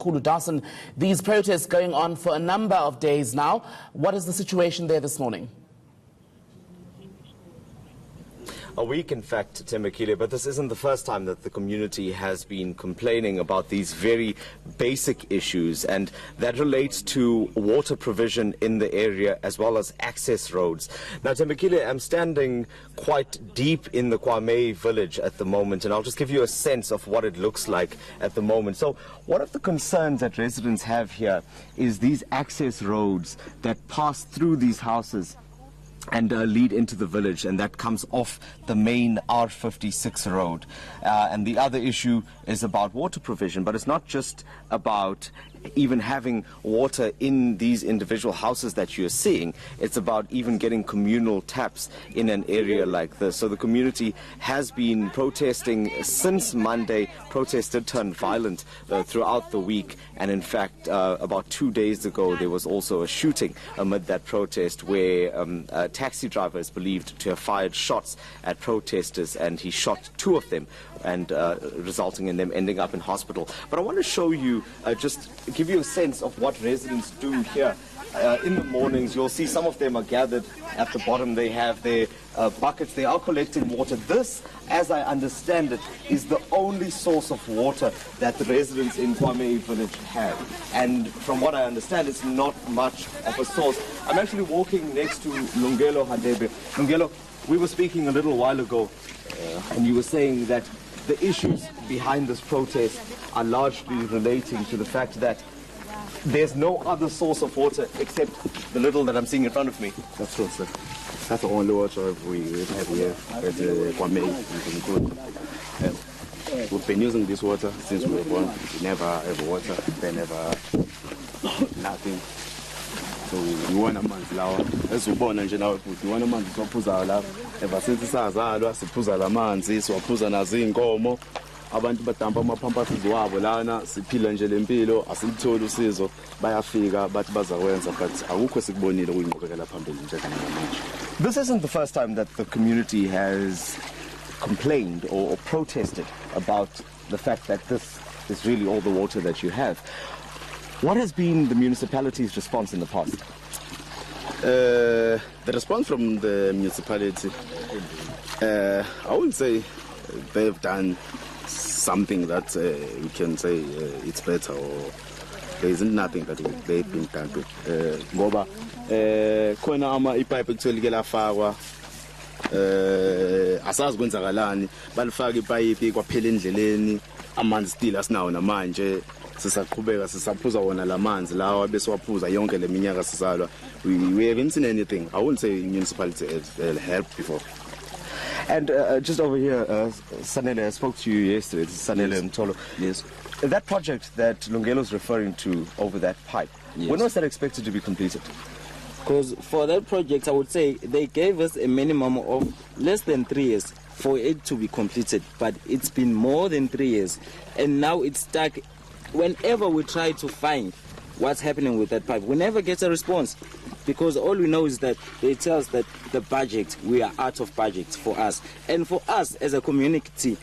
Dasen, these protests going on for a number of days now. What is the situation there this morning? A week, in fact, Umzimkhulu, but this isn't the first time that the community has been complaining about these very basic issues, and that relates to water provision in the area as well as access roads. Now, Umzimkhulu, I'm standing quite deep in the Kwame village at the moment, and I'll just give you a sense of what it looks like at the moment. So one of the concerns that residents have here is these access roads that pass through these houses and lead into the village, and that comes off the main R56 road. And the other issue is about water provision, but it's not just about even having water in these individual houses that you're seeing. It's about even getting communal taps in an area like this. So the community has been protesting since Monday. Protests did turn violent throughout the week, and in fact about 2 days ago there was also a shooting amid that protest where a taxi driver is believed to have fired shots at protesters, and he shot 2 of them, and resulting in them ending up in hospital. But I want to show you, just give you a sense of what residents do here. In the mornings, you'll see some of them are gathered at the bottom. They have their buckets. They are collecting water. This, as I understand it, is the only source of water that the residents in Kwame village have. And from what I understand, it's not much of a source. I'm actually walking next to Lungelo Hadebe. Lungelo, we were speaking a little while ago, and you were saying that the issues behind this protest are largely relating to the fact that there's no other source of water except the little that I'm seeing in front of me. That's true, sir. That's the only water we have here at Kwame. We've been using this water since we were born. We never have water, they never nothing. So we want a man's law. As we born and now we want a man's law. Ever since sazalwa siphuza lamanzi, siwaphuza nazo inkomo. Abantu badampa amapampasi wabo lana siphila nje lempilo asilitholi usizo bayafika bathi bazawenza but akukho sikubonile kuyinqubekela phambili njengamanje. This isn't the first time that the community has complained or protested about the fact that this is really all the water that you have. What has been the municipality's response in the past? The response from the municipality, I wouldn't say they've done something that we can say it's better, or there isn't nothing that they've been done to. Ngoba khona ama ipipe ekutholike lafakwa asazi kwenzakalani, balifaka ipipe kwaphela endleleni, amanzi still asinawo namanje. Sisaqhubeka sisaphuza wona lamanzi lawa bese waphuza yonke leminyaka sisalwa. We haven't seen anything. I wouldn't say municipality has helped before. And just over here, Sanele, I spoke to you yesterday. It's Sanele Mtolo. Yes. That project that Lungelo is referring to over that pipe, yes. When was that expected to be completed? Because for that project, I would say they gave us a minimum of less than 3 years for it to be completed. But it's been more than 3 years. And now it's stuck. Whenever we try to find what's happening with that pipe, we never get a response, because all we know is that they tell us that the budget, we are out of budget for us. And for us as a community,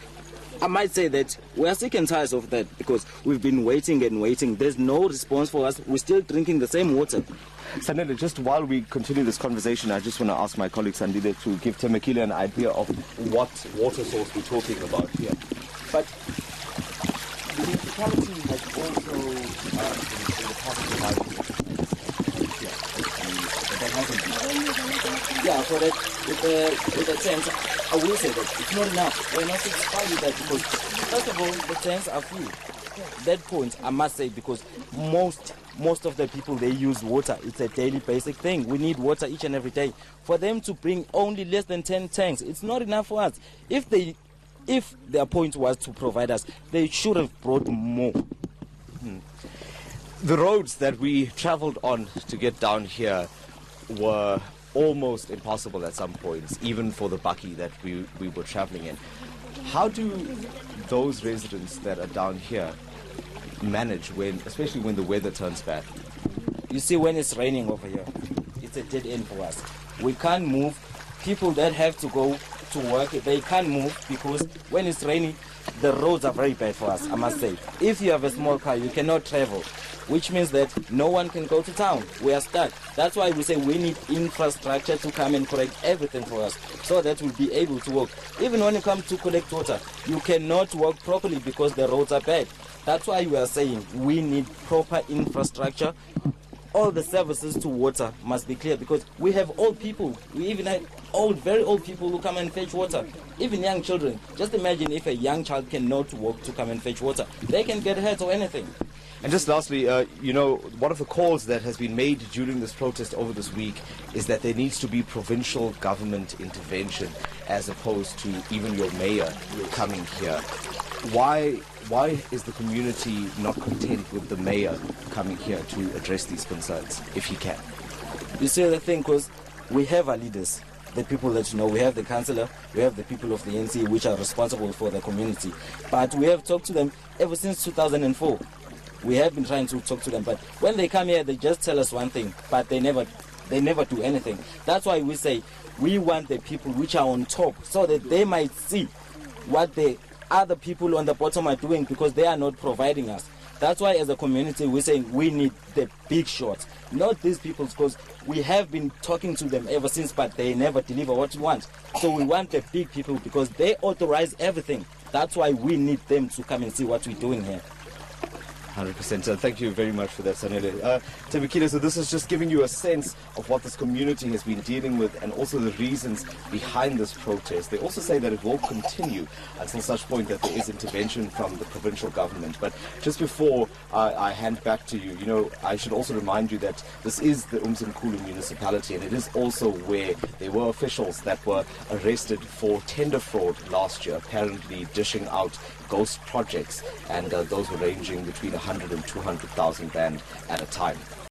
I might say that we are sick and tired of that, because we've been waiting and waiting. There's no response for us. We're still drinking the same water. Sanele, just while we continue this conversation, I just want to ask my colleague Sandile to give Umzimkhulu an idea of what water source we're talking about here. But the municipality has also, in the past, provided Yeah, for that, with the tanks, I will say that it's not enough. We're not satisfied with that, because first of all, the tanks are full. That point, I must say, because most of the people, they use water. It's a daily basic thing. We need water each and every day. For them to bring only less than 10 tanks, it's not enough for us. If their point was to provide us, they should have brought more. The roads that we traveled on to get down here were almost impossible at some points, even for the bakkie that we were traveling in. How do those residents that are down here manage, especially when the weather turns bad? You see, when it's raining over here, it's a dead end for us. We can't move. People that have to go to work, they can't move, because when it's raining, the roads are very bad for us, I must say. If you have a small car, you cannot travel, which means that no one can go to town. We are stuck. That's why we say we need infrastructure to come and correct everything for us so that we'll be able to walk. Even when you come to collect water, you cannot walk properly because the roads are bad. That's why we are saying we need proper infrastructure. All the services to water must be clear because we have old people. We even have very old people who come and fetch water. Even young children. Just imagine if a young child cannot walk to come and fetch water. They can get hurt or anything. And just lastly, one of the calls that has been made during this protest over this week is that there needs to be provincial government intervention as opposed to even your mayor coming here. Why is the community not content with the mayor coming here to address these concerns, if he can? You see the thing, because we have our leaders, the people that you know, we have the councillor, we have the people of the eNCA which are responsible for the community. But we have talked to them ever since 2004. We have been trying to talk to them, but when they come here, they just tell us one thing, but they never do anything. That's why we say we want the people which are on top so that they might see what the other people on the bottom are doing because they are not providing us. That's why as a community we're saying we need the big shots, not these people, because we have been talking to them ever since, but they never deliver what we want. So we want the big people because they authorize everything. That's why we need them to come and see what we're doing here. 100%. Thank you very much for that, Sanele. Thembekile, so this is just giving you a sense of what this community has been dealing with and also the reasons behind this protest. They also say that it will continue until such point that there is intervention from the provincial government. But just before I hand back to you, I should also remind you that this is the Umzimkhulu municipality, and it is also where there were officials that were arrested for tender fraud last year, apparently dishing out ghost projects, and those were ranging between 100 and 200,000 rand at a time.